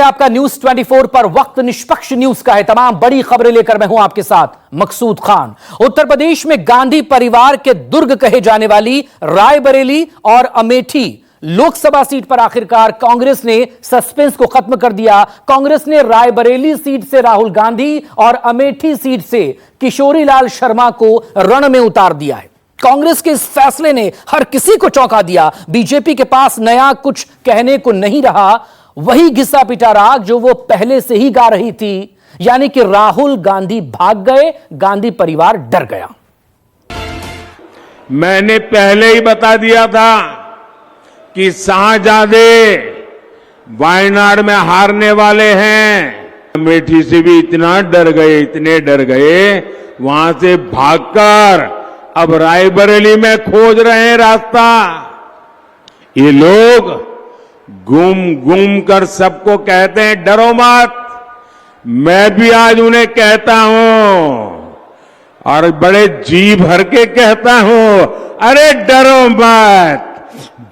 है आपका न्यूज 24 पर। वक्त निष्पक्ष न्यूज का है। तमाम बड़ी खबरें लेकर मैं हूं आपके साथ मकसूद खान। उत्तर प्रदेश में गांधी परिवार के दुर्ग कहे जाने वाली रायबरेली और अमेठी लोकसभा सीट पर आखिरकार कांग्रेस ने सस्पेंस को खत्म कर दिया। कांग्रेस ने रायबरेली सीट से राहुल गांधी और अमेठी सीट से किशोरी लाल शर्मा को रण में उतार दिया है। कांग्रेस के इस फैसले ने हर किसी को चौंका दिया। बीजेपी के पास नया कुछ कहने को नहीं रहा, वही घिसा पिटा राग जो वो पहले से ही गा रही थी, यानी कि राहुल गांधी भाग गए, गांधी परिवार डर गया। मैंने पहले ही बता दिया था कि शाहजादे वायनाड में हारने वाले हैं। अमेठी से भी इतना डर गए, इतने डर गए, वहां से भागकर अब रायबरेली में खोज रहे हैं रास्ता। ये लोग घूम घूम कर सबको कहते हैं डरो मत। मैं भी आज उन्हें कहता हूं और बड़े जी भर के कहता हूं, अरे डरो मत,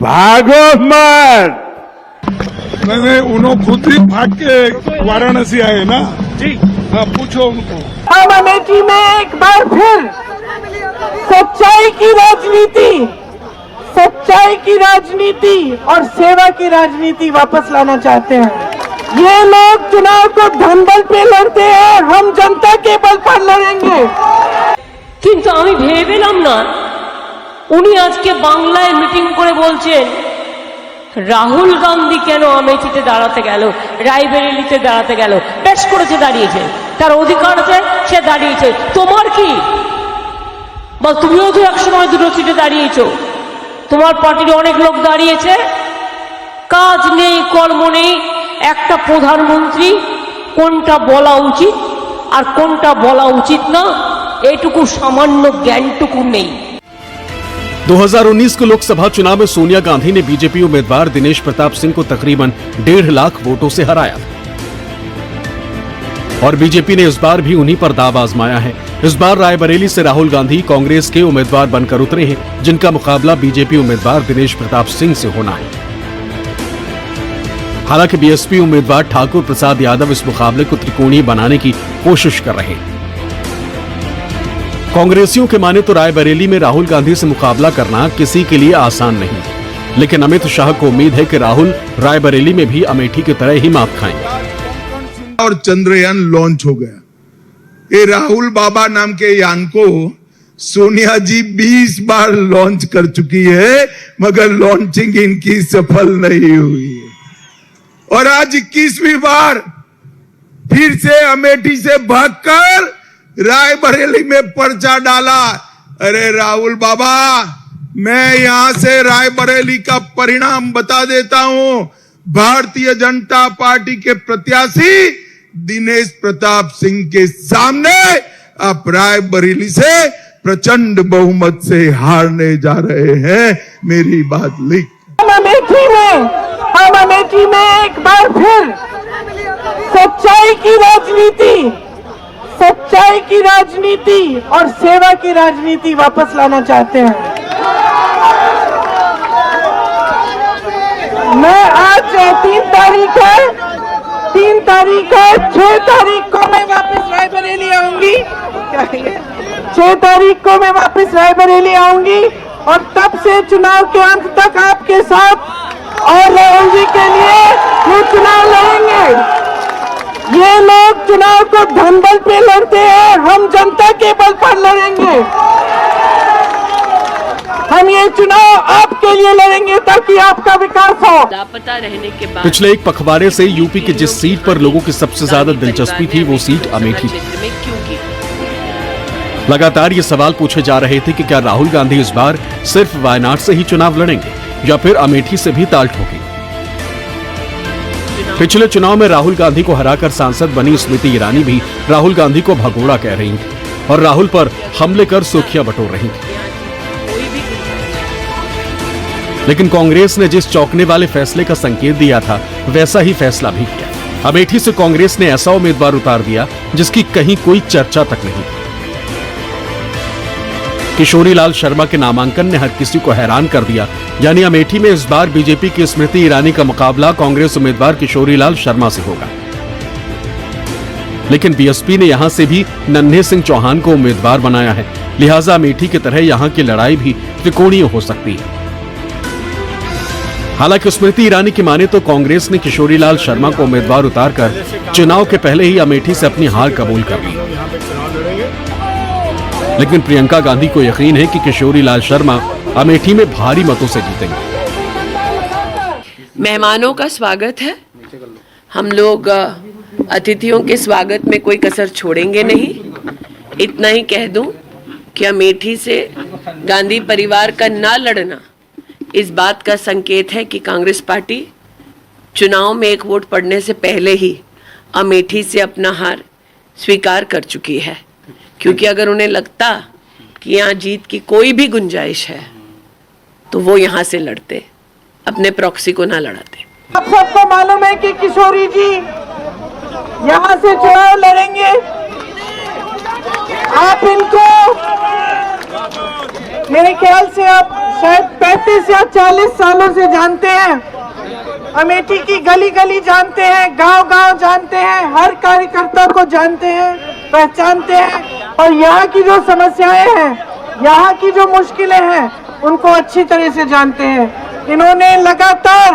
भागो मत। नहीं, उन्होंने खुद ही भाग के वाराणसी आए ना जी। हाँ, पूछो उनको। हम अमेठी में एक बार फिर सच्चाई की राजनीति और सेवा की राजनीति वापस लाना चाहते हैं। ये लोग चुनाव को धनबल पे लड़ते हैं, हम जनता के बल पर लड़ेंगे। কিন্তু আমি ভেবেলাম না উনি আজকে বাংলায় মিটিং করে বলছেন রাহুল গান্ধী কেন আমেঠিতে দাঁড়াতে গেল, রায়বেরেলিতে দাঁড়াতে গেল। বেশ করেছে, দাঁড়িয়েছে, তার অধিকার আছে, সে দাঁড়িয়েছে। তোমার কি বল? তুমিও তো একসময় দুটো সিটে দাঁড়িয়েছো, তোমার পার্টির অনেক লোক দাঁড়িয়েছে। কাজ নেই, কর্ম নেই, একটা প্রধানমন্ত্রী কোনটা বলা উচিত আর কোনটা বলা উচিত না এইটুকু সামান্য জ্ঞানটুকু নেই। 2019 के लोकसभा चुनाव में सोनिया गांधी ने बीजेपी उम्मीदवार दिनेश प्रताप सिंह को तकरीबन 1.5 लाख वोटों से हराया और बीजेपी ने इस बार भी उन्हीं पर दाव आजमाया है। इस बार रायबरेली से राहुल गांधी कांग्रेस के उम्मीदवार बनकर उतरे हैं, जिनका मुकाबला बीजेपी उम्मीदवार दिनेश प्रताप सिंह से होना है। हालांकि बीएसपी उम्मीदवार ठाकुर प्रसाद यादव इस मुकाबले को त्रिकोणीय बनाने की कोशिश कर रहे हैं। कांग्रेसियों के माने तो रायबरेली में राहुल गांधी से मुकाबला करना किसी के लिए आसान नहीं, लेकिन अमित शाह को उम्मीद है कि राहुल रायबरेली में भी अमेठी की तरह ही मात खाएंगे। और चंद्रयान लॉन्च हो गया। ये राहुल बाबा नाम के यान को सोनिया जी 20 बार लॉन्च कर चुकी है, मगर लॉन्चिंग इनकी सफल नहीं हुई है। और आज 21वीं बार फिर से अमेठी से भागकर रायबरेली में पर्चा डाला। अरे राहुल बाबा, मैं यहां से रायबरेली का परिणाम बता देता हूं। भारतीय जनता पार्टी के प्रत्याशी दिनेश प्रताप सिंह के सामने आप रायबरेली से प्रचंड बहुमत से हारने जा रहे हैं। मेरी बात लिख। हम अमेठी में एक बार फिर सच्चाई की राजनीति और सेवा की राजनीति वापस लाना चाहते हैं। मैं आज 3 तारीख है, 6 तारीख को मैं वापस रायबरेली आऊंगी। 6 तारीख को मैं वापस रायबरेली आऊंगी और तब से चुनाव के अंत तक आपके साथ और राहुल जी के लिए ये चुनाव लड़ेंगे। ये लोग चुनाव को धनबल पे लड़ते हैं, हम जनता के बल पर लड़ेंगे। हम ये चुनाव आपके लिए लड़ेंगे ताकि आपका विकास हो। लापता रहने के बाद पिछले एक पखवाड़े से यूपी की जिस सीट पर लोगों की सबसे ज्यादा दिलचस्पी थी वो सीट अमेठी थी। लगातार ये सवाल पूछे जा रहे थे कि क्या राहुल गांधी इस बार सिर्फ वायनाड से ही चुनाव लड़ेंगे या फिर अमेठी से भी ताल ठोकेंगे। पिछले चुनाव में राहुल गांधी को हराकर सांसद बनी स्मृति ईरानी भी राहुल गांधी को भगोड़ा कह रही थी और राहुल पर हमले कर सुर्खियां बटोर रही थी। लेकिन कांग्रेस ने जिस चौंकने वाले फैसले का संकेत दिया था वैसा ही फैसला भी किया। अमेठी से कांग्रेस ने ऐसा उम्मीदवार उतार दिया जिसकी कहीं कोई चर्चा तक नहीं थी। किशोरीलाल शर्मा के नामांकन ने हर किसी को हैरान कर दिया। यानी अमेठी में इस बार बीजेपी की स्मृति ईरानी का मुकाबला कांग्रेस उम्मीदवार किशोरीलाल शर्मा से होगा। लेकिन बीएसपी ने यहां से भी नन्हे सिंह चौहान को उम्मीदवार बनाया है, लिहाजा अमेठी की तरह यहां की लड़ाई भी त्रिकोणीय हो सकती है। हालांकि स्मृति ईरानी की माने तो कांग्रेस ने किशोरीलाल शर्मा को उम्मीदवार उतारकर चुनाव के पहले ही अमेठी से अपनी हार कबूल कर ली। लेकिन प्रियंका गांधी को यकीन है कि किशोरीलाल शर्मा अमेठी में भारी मतों से जीतेंगे। मेहमानों का स्वागत है। हम लोग अतिथियों के स्वागत में कोई कसर छोड़ेंगे नहीं। इतना ही कह दूं कि अमेठी से गांधी परिवार का ना लड़ना इस बात का संकेत है कि कांग्रेस पार्टी चुनाव में एक वोट पड़ने से पहले ही अमेठी से अपना हार स्वीकार कर चुकी है। क्योंकि अगर उन्हें लगता कि यहाँ जीत की कोई भी गुंजाइश है तो वो यहाँ से लड़ते, अपने प्रॉक्सी को ना लड़ाते। आप सबको मालूम है कि किशोरी जी यहाँ से चुनाव लड़ेंगे। आप इनको मेरे ख्याल से आप शायद 35 या 40 सालों से जानते हैं। अमेठी की गली गली जानते हैं, गांव गांव जानते हैं, हर कार्यकर्ता को जानते हैं, पहचानते हैं और यहाँ की जो समस्याएं हैं, यहाँ की जो मुश्किलें हैं, उनको अच्छी तरह से जानते हैं। इन्होंने लगातार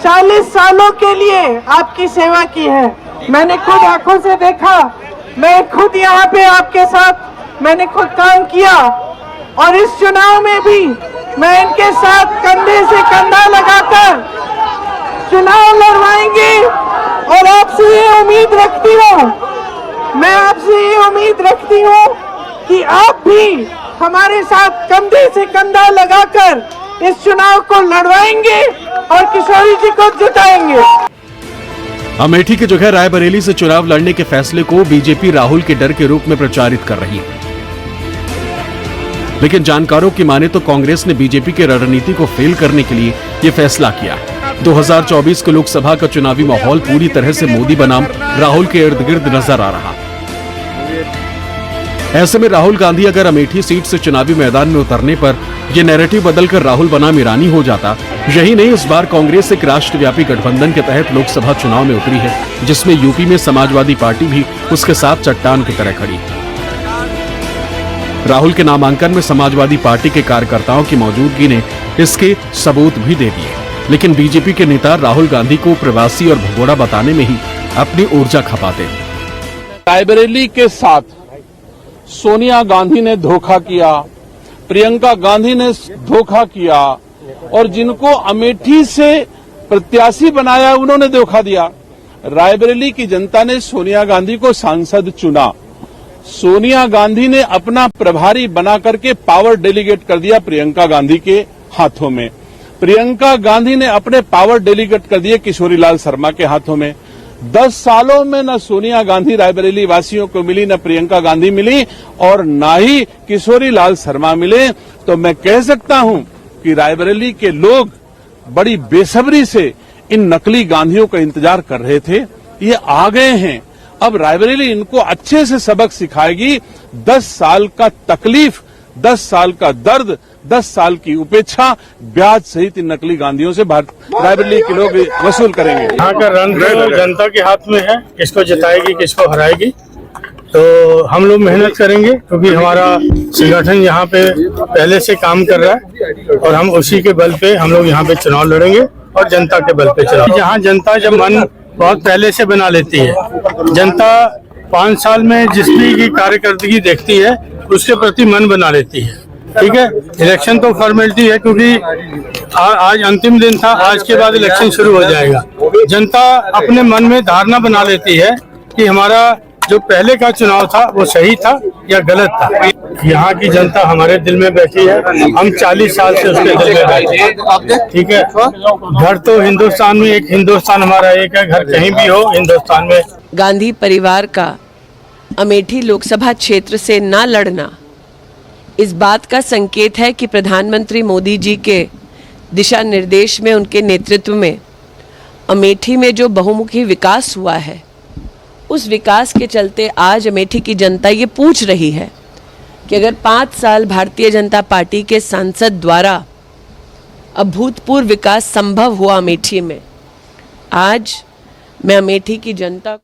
40 सालों के लिए आपकी सेवा की है। मैंने खुद आंखों से देखा, मैं खुद यहाँ पे आपके साथ मैंने खुद काम किया और इस चुनाव में भी मैं इनके साथ कंधे से कंधा लगाकर चुनाव लड़वाएंगे और आपसे ये उम्मीद रखती हूँ, मैं आपसे ये उम्मीद रखती हूँ कि आप भी हमारे साथ कंधे से कंधा लगाकर इस चुनाव को लड़वाएंगे और किशोरी जी को जिताएंगे। अमेठी की जगह रायबरेली से चुनाव लड़ने के फैसले को बीजेपी राहुल के डर के रूप में प्रचारित कर रही है। लेकिन जानकारों की माने तो कांग्रेस ने बीजेपी की रणनीति को फेल करने के लिए यह फैसला किया है। 2024 के लोकसभा का चुनावी माहौल पूरी तरह से मोदी बनाम राहुल के इर्द गिर्द नजर आ रहा। ऐसे में राहुल गांधी अगर अमेठी सीट से चुनावी मैदान में उतरने पर यह नैरेटिव बदलकर राहुल बनाम ईरानी हो जाता। यही नहीं, इस बार कांग्रेस एक राष्ट्रव्यापी गठबंधन के तहत लोकसभा चुनाव में उतरी है, जिसमें यूपी में समाजवादी पार्टी भी उसके साथ चट्टान की तरह खड़ी है। राहुल के नामांकन में समाजवादी पार्टी के कार्यकर्ताओं की मौजूदगी ने इसके सबूत भी दे दिए। लेकिन बीजेपी के नेता राहुल गांधी को प्रवासी और भगोड़ा बताने में ही अपनी ऊर्जा खपाते हैं। रायबरेली के साथ सोनिया गांधी ने धोखा किया, प्रियंका गांधी ने धोखा किया और जिनको अमेठी से प्रत्याशी बनाया उन्होंने धोखा दिया। रायबरेली की जनता ने सोनिया गांधी को सांसद चुना। सोनिया गांधी ने अपना प्रभारी बना करके पावर डेलीगेट कर दिया प्रियंका गांधी के हाथों में। प्रियंका गांधी ने अपने पावर डेलीगेट कर दिए किशोरीलाल शर्मा के हाथों में। 10 सालों में न सोनिया गांधी रायबरेली वासियों को मिली, न प्रियंका गांधी मिली और न ही किशोरीलाल शर्मा मिले। तो मैं कह सकता हूं कि रायबरेली के लोग बड़ी बेसब्री से इन नकली गांधियों का इंतजार कर रहे थे। ये आ गए हैं। अब रायबरेली इनको अच्छे से सबक सिखाएगी। 10 साल का तकलीफ, 10 साल का दर्द, 10 साल की उपेक्षा ब्याज सहित इन नकली गांधियों से रायबरेली के लोग वसूल करेंगे। यहाँ का रंग जनता के हाथ में है, किसको जिताएगी किसको हराएगी। तो हम लोग मेहनत करेंगे क्योंकि हमारा संगठन यहाँ पे पहले से काम कर रहा है और हम उसी के बल पे हम लोग यहाँ पे चुनाव लड़ेंगे और जनता के बल पे चुनाव। जहाँ जनता जब मन बहुत पहले से बना लेती है, जनता 5 साल में जिस भी की कार्यकर्दगी देखती है उसके प्रति मन बना लेती है। ठीक है, इलेक्शन तो फॉर्मेलिटी है क्योंकि आज अंतिम दिन था, आज के बाद इलेक्शन शुरू हो जाएगा। जनता अपने मन में धारणा बना लेती है कि हमारा जो पहले का चुनाव था वो सही था या गलत था। यहाँ की जनता हमारे दिल में बैठी है, हम 40 साल से उसके दिल में बैठे हैं। ठीक है, घर तो हिंदुस्तान में एक, हिंदुस्तान हमारा एक है, घर कहीं भी हो हिंदुस्तान में। गांधी परिवार का अमेठी लोकसभा क्षेत्र से ना लड़ना इस बात का संकेत है कि प्रधानमंत्री मोदी जी के दिशा निर्देश में, उनके नेतृत्व में अमेठी में जो बहुमुखी विकास हुआ है, उस विकास के चलते आज अमेठी की जनता ये पूछ रही है कि अगर 5 साल भारतीय जनता पार्टी के सांसद द्वारा अभूतपूर्व विकास संभव हुआ अमेठी में, आज मैं अमेठी की जनता